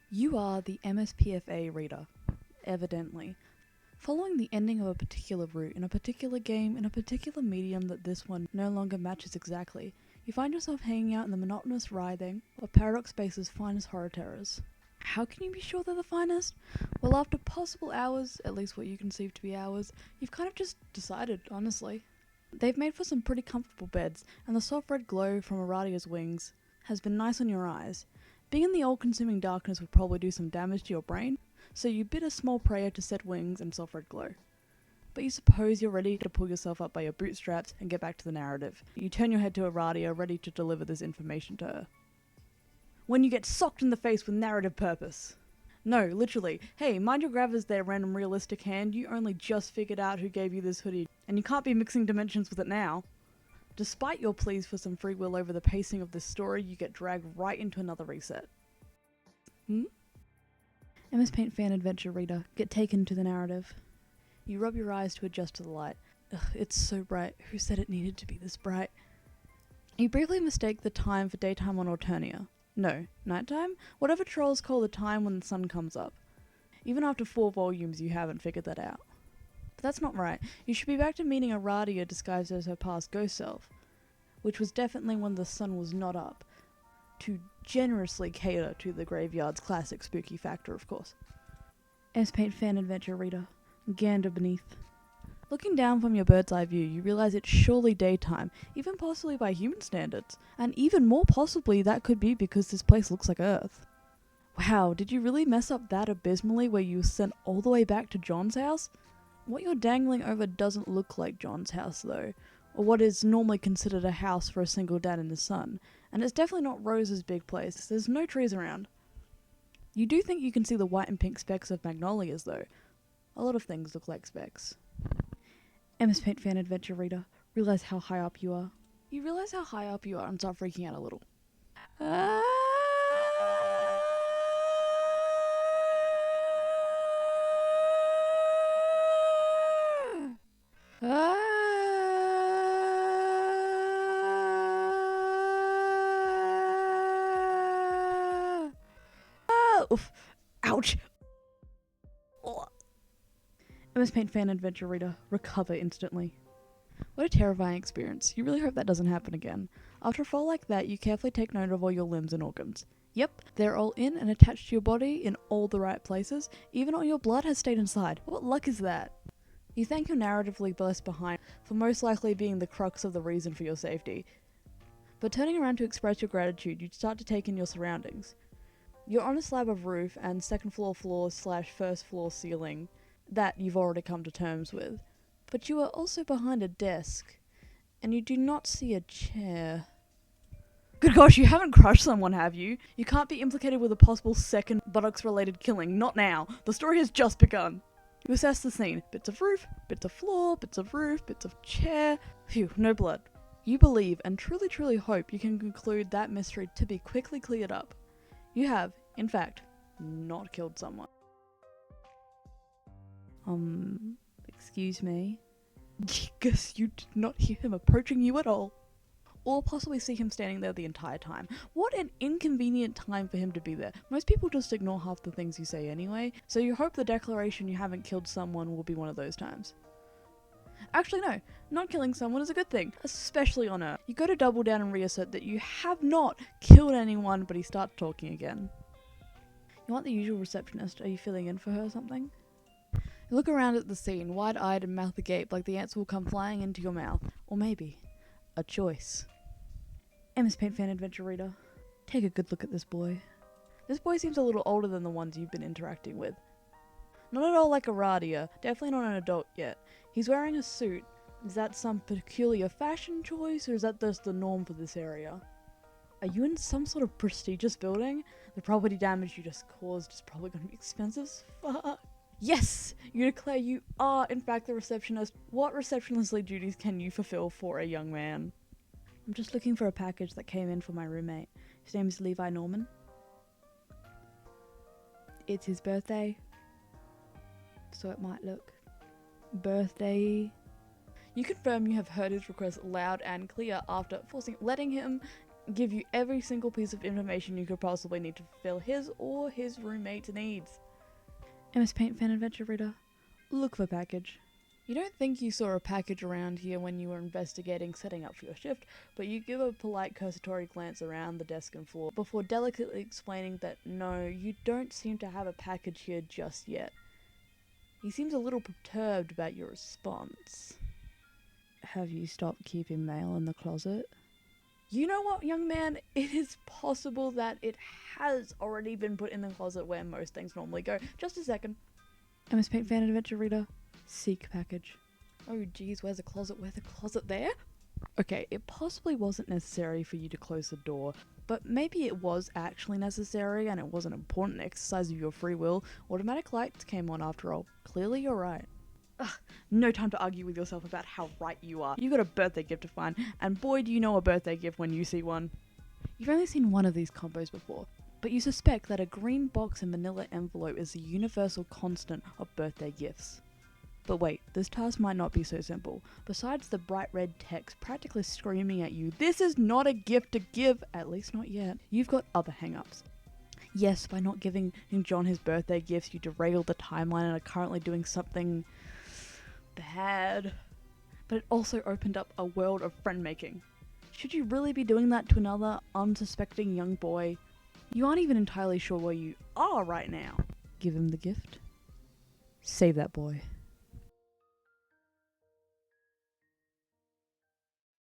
You are the MSPFA reader, evidently. Following the ending of a particular route in a particular game in a particular medium that this one no longer matches exactly, you find yourself hanging out in the monotonous writhing of Paradox Space's finest horror terrors. How can you be sure they're the finest? Well, after possible hours, at least what you conceive to be hours, you've kind of just decided, honestly. They've made for some pretty comfortable beds, and the soft red glow from Aradia's wings has been nice on your eyes. Being in the all-consuming darkness would probably do some damage to your brain, so you bid a small prayer to set wings and soft red glow. But you suppose you're ready to pull yourself up by your bootstraps and get back to the narrative. You turn your head to Aradia, ready to deliver this information to her. When you get socked in the face with narrative purpose. No, literally. Hey, mind your grabbers there, random realistic hand. You only just figured out who gave you this hoodie, and you can't be mixing dimensions with it now. Despite your pleas for some free will over the pacing of this story, you get dragged right into another reset. MS Paint fan adventure reader, get taken to the narrative. You rub your eyes to adjust to the light. Ugh, it's so bright. Who said it needed to be this bright? You briefly mistake the time for daytime on Alternia. No, nighttime? Whatever trolls call the time when the sun comes up. Even after 4 volumes, you haven't figured that out. But that's not right. You should be back to meeting Aradia disguised as her past ghost self, which was definitely when the sun was not up, to generously cater to the graveyard's classic spooky factor, of course. MS Paint fan adventure reader, gander beneath. Looking down from your bird's eye view, you realize it's surely daytime, even possibly by human standards, and even more possibly that could be because this place looks like Earth. Wow, did you really mess up that abysmally where you were sent all the way back to John's house? What you're dangling over doesn't look like John's house though, or what is normally considered a house for a single dad and his son, and it's definitely not Rose's big place. There's no trees around. You do think you can see the white and pink specks of magnolias though. A lot of things look like specks. MS Paint fan adventure reader, realize how high up you are. You realize how high up you are and start freaking out a little. Oof. Ouch! MS Paint fan adventure reader, recover instantly. What a terrifying experience. You really hope that doesn't happen again. After a fall like that, you carefully take note of all your limbs and organs. Yep, they're all in and attached to your body in all the right places. Even all your blood has stayed inside. What luck is that? You thank your narratively left behind for most likely being the crux of the reason for your safety. But turning around to express your gratitude, you start to take in your surroundings. You're on a slab of roof and second floor / first floor ceiling that you've already come to terms with. But you are also behind a desk, and you do not see a chair. Good gosh, you haven't crushed someone, have you? You can't be implicated with a possible second buttocks-related killing. Not now. The story has just begun. You assess the scene. Bits of roof, bits of floor, bits of roof, bits of chair. Phew, no blood. You believe and truly hope you can conclude that mystery to be quickly cleared up. You have, in fact, not killed someone. Excuse me? Guess you did not hear him approaching you at all. Or possibly see him standing there the entire time. What an inconvenient time for him to be there. Most people just ignore half the things you say anyway, so you hope the declaration you haven't killed someone will be one of those times. Actually no, not killing someone is a good thing, especially on Earth. You go to double down and reassert that you have not killed anyone, but he starts talking again. You want the usual receptionist? Are you filling in for her or something? You look around at the scene, wide-eyed and mouth agape like the answer will come flying into your mouth. Or maybe, a choice. MS Paint fan adventure reader, take a good look at this boy. This boy seems a little older than the ones you've been interacting with. Not at all like Aradia, definitely not an adult yet. He's wearing a suit. Is that some peculiar fashion choice, or is that just the norm for this area? Are you in some sort of prestigious building? The property damage you just caused is probably going to be expensive as fuck. Yes! You declare you are, in fact, the receptionist. What receptionistly duties can you fulfill for a young man? I'm just looking for a package that came in for my roommate. His name is Levi Norman. It's his birthday, so it might look birthday. You confirm you have heard his request loud and clear after letting him give you every single piece of information you could possibly need to fulfill his or his roommate's needs. MS Paint Fan Adventure Reader, look for package. You don't think you saw a package around here when you were investigating setting up for your shift, but you give a polite cursory glance around the desk and floor before delicately explaining that no, you don't seem to have a package here just yet. He seems a little perturbed about your response. Have you stopped keeping mail in the closet? You know what, young man? It is possible that it has already been put in the closet where most things normally go. Just a second. MS Paint Fan Adventure Reader, seek package. Oh geez, where's the closet? Where's the closet there? Okay, it possibly wasn't necessary for you to close the door, but maybe it was actually necessary and it was an important exercise of your free will. Automatic lights came on after all. Clearly you're right. Ugh, no time to argue with yourself about how right you are. You got a birthday gift to find, and boy do you know a birthday gift when you see one. You've only seen one of these combos before, but you suspect that a green box and manila envelope is the universal constant of birthday gifts. But wait, this task might not be so simple. Besides the bright red text practically screaming at you, this is not a gift to give, at least not yet, you've got other hang-ups. Yes, by not giving John his birthday gifts, you derailed the timeline and are currently doing something bad. But it also opened up a world of friend-making. Should you really be doing that to another unsuspecting young boy? You aren't even entirely sure where you are right now. Give him the gift. Save that boy.